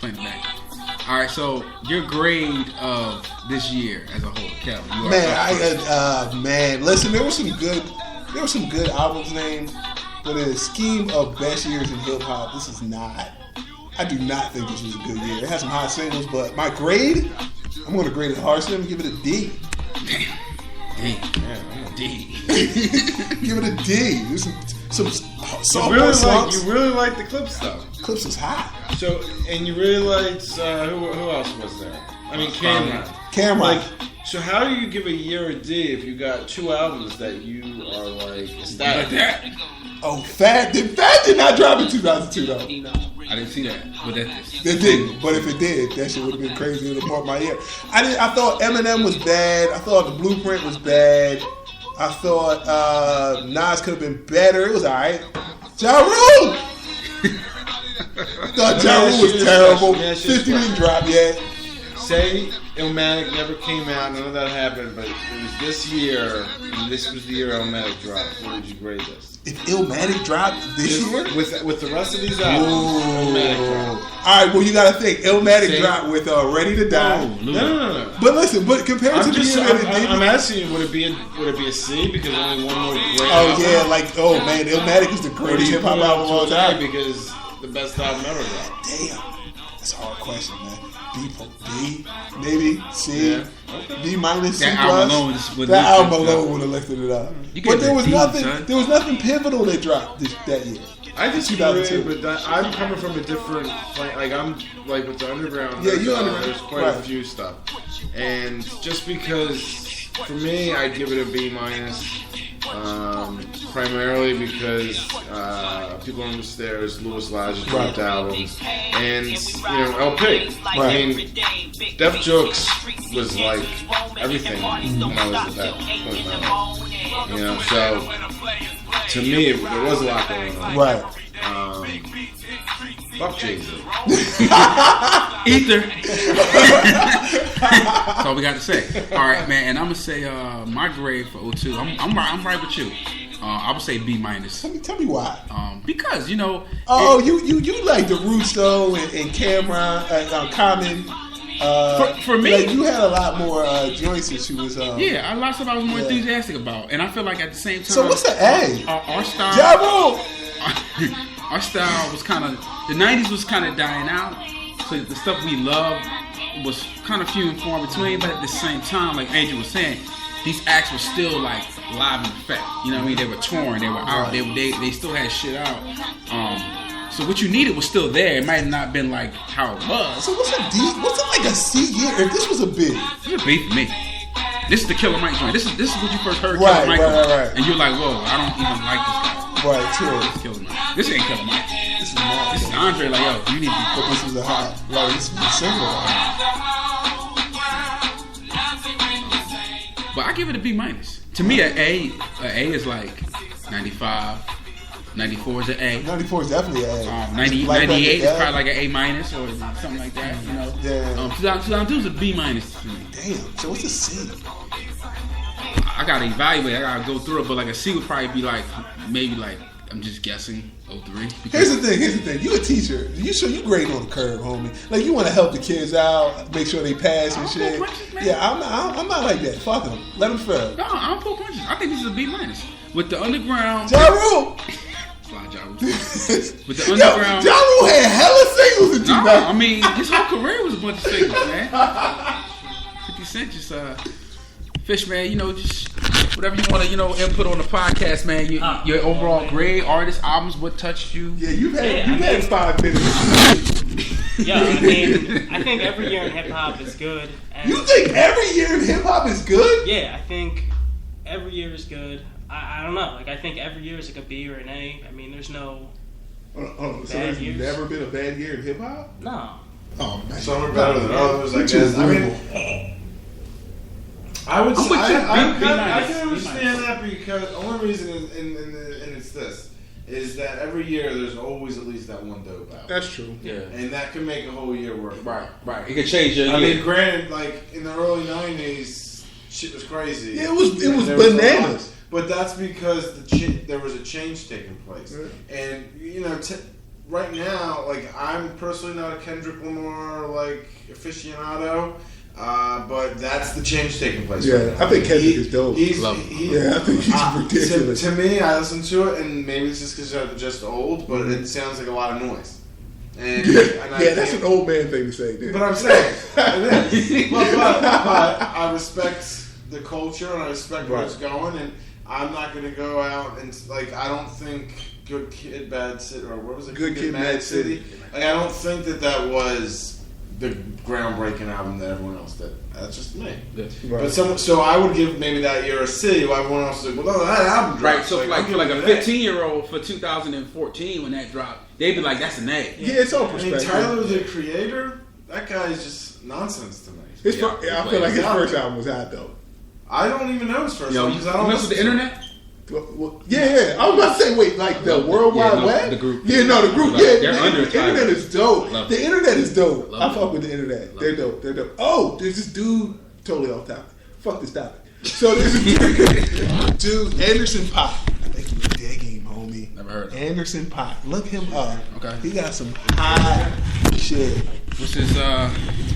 playing it back. All right, so your grade of this year as a whole, Kevin. Man, listen, there were some good albums named, but in the scheme of best years in hip hop, this is not. I do not think this was a good year. It had some hot singles, but my grade, I'm going to grade it harshly. I'm going to give it a D. Damn, D. Give it a D. There's some You really like the Clips though. Clips was hot. So, and you really liked who else was there? I mean, Cameron. Like, so how do you give a year a D if you got two albums that you are like ecstatic? Oh, Fat did not drop in 2002 though. I didn't see that, but it didn't. But if it did, that shit would have been crazy. It would have marked my year. I thought Eminem was bad. I thought The Blueprint was bad. I thought Nas could have been better. It was alright. Ja Rule! I thought Ja Rule was terrible. 50 didn't drop yet. Say Illmatic never came out, none of that happened, but it was this year, and this was the year Illmatic dropped. What would you grade this? If Illmatic dropped this year? With the rest of these albums, Illmatic dropped. Alright, well you gotta think. Illmatic dropped with Ready to Die. No. But listen, compared to the year that it did... I'm asking you, would it be a C? Because only one more great album? Man, Illmatic is the greatest hip-hop album of all time. Because the best album ever dropped. Damn. That's a hard question, man. B, maybe C, yeah. Okay. B minus, C that plus. That album alone would have lifted it up. But there was nothing pivotal that dropped that year. I disagree, but I'm coming from a different point. Like I'm like with the underground. Yeah, you underground. There's quite a few stuff, and just because for me, I'd give it a B minus. Primarily because People on the Stairs, Louis Lodge's dropped albums, and LP. I mean, Def Jokes was like everything when I was at that point. So to me, there was a lot going on. Right. Fuck Jay-Z. Ether. That's all we got to say. All right, man. And I'm gonna say my grade for 02. I'm right with you. I would say B minus. Tell me why. Because you like the Roots though, and Cameron, Common. For me, like you had a lot more joints that she was. A lot of stuff I was more enthusiastic about, and I feel like at the same time. So what's the A? Our style. Ja Rule. Our style was kind of the '90s was kind of dying out, so the stuff we loved was kind of few and far between. But at the same time, like Angel was saying, these acts were still like live in effect. You know what I mean? They were touring, they were out, they still had shit out. So what you needed was still there. It might have not been like how it was. So what's a D? What's it like a C year? If this was a B, it's a B for me. This is the Killer Mike joint. This is what you first heard Killer Mike, right. And you're like, whoa, I don't even like this guy. Right, true. This is Killer Mike. This ain't Killer Mike. This is not. This is Andre. Like, yo, you need to be. But this is a hot. Like this is a single. But I give it a B minus. To me, an A is like 95. 94 is an A. 94 is definitely an A. 98 is probably like an A minus or something like that. You know. Yeah. 2002 is a B minus to me. Damn. So what's a C? I gotta evaluate. I gotta go through it. But like a C would probably be like maybe like I'm just guessing 03. Here's the thing. You a teacher. You grade on the curve, homie. Like you want to help the kids out, make sure they pass and shit. Punches, man. Yeah, I'm not like that. Fuck them. Let them fail. No, I don't pull punches. I think this is a B minus with the underground. Ja Rule. Ja Rule. With the underground. Ja Rule had hella singles in 2000. I mean, his whole career was a bunch of singles, man. 50 Cent just Fish, man, just whatever you want to, input on the podcast, man. Your overall grade, artists, albums, what touched you? Yeah, you've had 5 minutes. Yeah, I mean, I think every year in hip hop is good. You think every year in hip hop is good? Yeah, I think every year is good. I don't know. Like, I think every year is like a B or an A. I mean, there's no. So there's never been a bad year in hip hop? No. Oh man, some are better than others. I guess. I mean. I would. I can understand that because the only reason and it's this is that every year there's always at least that one dope out. That's true. Yeah, and that can make a whole year work. Right. It can change your year. I mean, granted, like in the early '90s, shit was crazy. Yeah, it was bananas. But that's because there was a change taking place, and right now, like, I'm personally not a Kendrick Lamar like aficionado, but that's the change taking place. Yeah, right now. I think Kendrick is dope. I think he's ridiculous. To me, I listen to it, and maybe it's just because they're just old, but it sounds like a lot of noise. And, yeah, that's an old man thing to say, dude. But I'm saying, it is. but I respect the culture and I respect where it's going, and I'm not going to go out and like. I don't think Good Kid, Bad City, or what was it? Good Kid, Mad City. Like, I don't think that was the groundbreaking album that everyone else did. That's just me. Right. But so I would give maybe that year a C. While everyone else is like, well, no, that album dropped. Right. So like a 15-year-old for 2014 when that dropped, they'd be like, "That's an A." Yeah, it's all I perspective. mean, Tyler, the Creator, that guy is just nonsense to me. I feel like his first album was hot though. I don't even know his first album because I don't mess with the internet. Well, yeah. I was about to say, wait, like the World Wide Web? The group. Yeah, no, the group. They're The under internet is dope. Love The internet is dope. Love I fuck with the internet. They're dope. They're dope. Oh, there's this dude, totally off topic. Fuck this topic. So there's this dude, Anderson .Paak. I think you're digging, homie. Never heard of him. Anderson .Paak. Look him up. Okay. He got some hot shit. What's his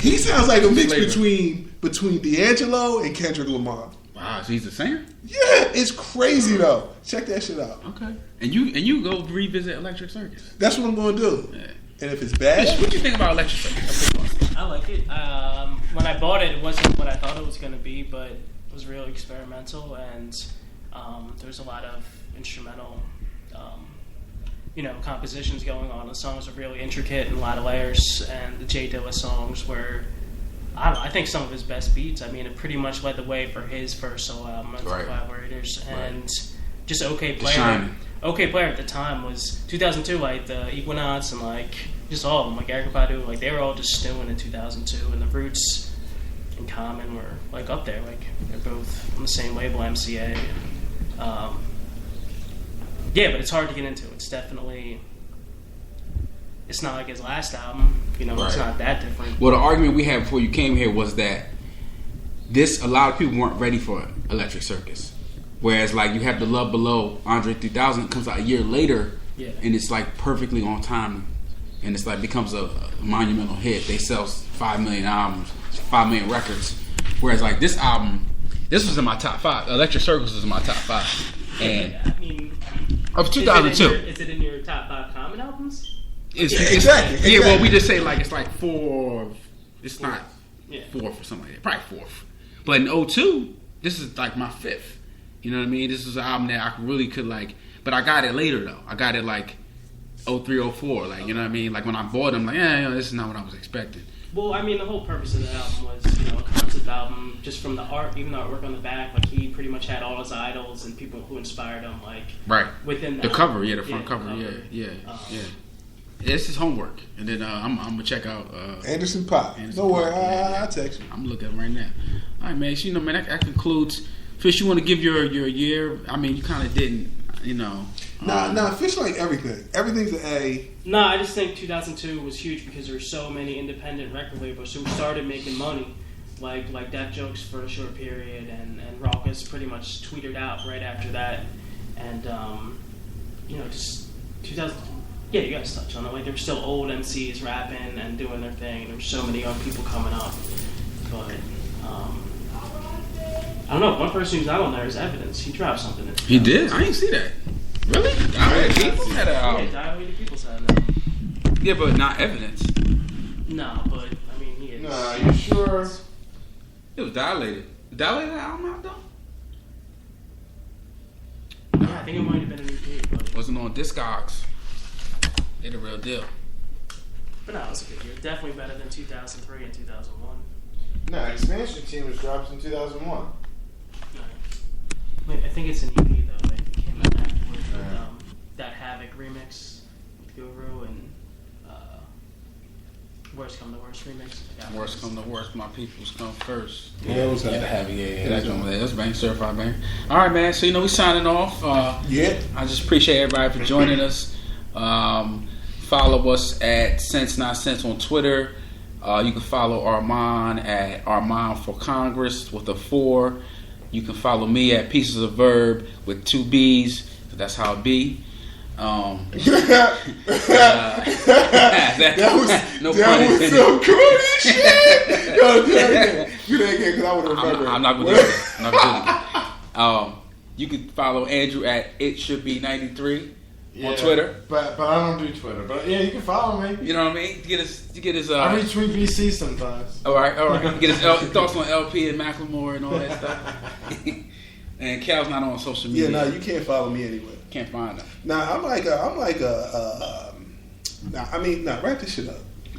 He sounds like a mix flavor? between D'Angelo and Kendrick Lamar. Wow, so he's a singer? Yeah, it's crazy though. Check that shit out. Okay. And you go revisit Electric Circus. That's what I'm gonna do. Yeah. And if it's bad, What do you think about Electric Circus? I like it. When I bought it, it wasn't what I thought it was going to be, but it was really experimental, and there's a lot of instrumental, compositions going on. The songs are really intricate and a lot of layers, and the Jay Dilla songs were, I think some of his best beats. I mean, it pretty much led the way for his first solo album as Collaborators, and just OK Player. OK Player at the time was 2002, like the Equinox and like just all of them, like Erykah Badu, like they were all just stewing in 2002, and the Roots and Common were like up there, like they're both on the same label, MCA. Yeah, but it's hard to get into. It's definitely, it's not like his last album, It's not that different. Well, the argument we had before you came here was that a lot of people weren't ready for Electric Circus. Whereas, like, you have The Love Below, Andre 3000 comes out a year later, and it's like perfectly on time, and it's like becomes a monumental hit. They sell 5 million albums, 5 million records. Whereas, like, this album, this was in my top 5. Electric Circus was in my top 5, and I mean, of 2002. Is it in your top 5 Common albums? Exactly. Yeah, well, we just say like it's like 4. It's not 4th or something like that. Probably 4th. But in 2002, this is like my 5th. You know what I mean? This is an album that I really could like, but I got it later though. I got it like 03, 04. Like, you know what I mean? Like when I bought it, I'm like, this is not what I was expecting. Well, I mean, the whole purpose of the album was, a concept album, just from the art, even the artwork on the back. Like he pretty much had all his idols and people who inspired him, like within the cover, the front cover, yeah. It's his homework, and then I'm gonna check out Anderson .Paak. Don't worry, I'll text you. I'm looking at him right now. All right, man. So, man, that concludes. Fish, you want to give your year? I mean, you kind of didn't, Nah. Fish like everything. Everything's an A. Nah, I just think 2002 was huge because there were so many independent record labels who started making money, like Def Jokes for a short period, and Rawkus pretty much tweeted out right after that, and just 2000. Yeah, you guys touched on it. Like there were still old MCs rapping and doing their thing. And there were so many young people coming up, but. I don't know. One person who's not on there is Evidence. He dropped something. He did? I didn't see that. Really? People had Dilated People's had that. Yeah, but not Evidence. No, but I mean, he is. No, are you sure? It was Dilated. Dilated album out though? Yeah, I think it might have been an EP, but wasn't on Discogs. They the real deal. But no, it was a good year. Definitely better than 2003 and 2001. No, Expansion Team was dropped in 2001. I think it's an EP though. It came out afterwards with that Havoc remix with Guru and Worst Come to Worst remix. Worst come to worst, my peoples come first. Yeah, it was Havoc. Yeah, that's one there. That's bang, certified bang. All right, man. So we signing off. I just appreciate everybody for joining us. Follow us at Sense Not Sense on Twitter. You can follow Armand at Armand for Congress with a 4. You can follow me at Pieces of Verb with 2 B's. So that's how it be. that was some corny shit. Yo, do that again, because I would remember. I'm not going to do it. I'm not going to do it. You can follow Andrew at itshouldsbe93 on Twitter. But I don't do Twitter. But yeah, you can follow me. You know what I mean? To get his. I retweet VC sometimes. All right. Get his thoughts on LP and Macklemore and all that stuff. And Cal's not on social media. Yeah, no, you can't follow me anywhere. Can't find him. Nah, wrap this shit up.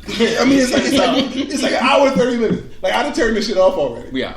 I mean, it's like an hour and 30 minutes. Like I done turned this shit off already. We out.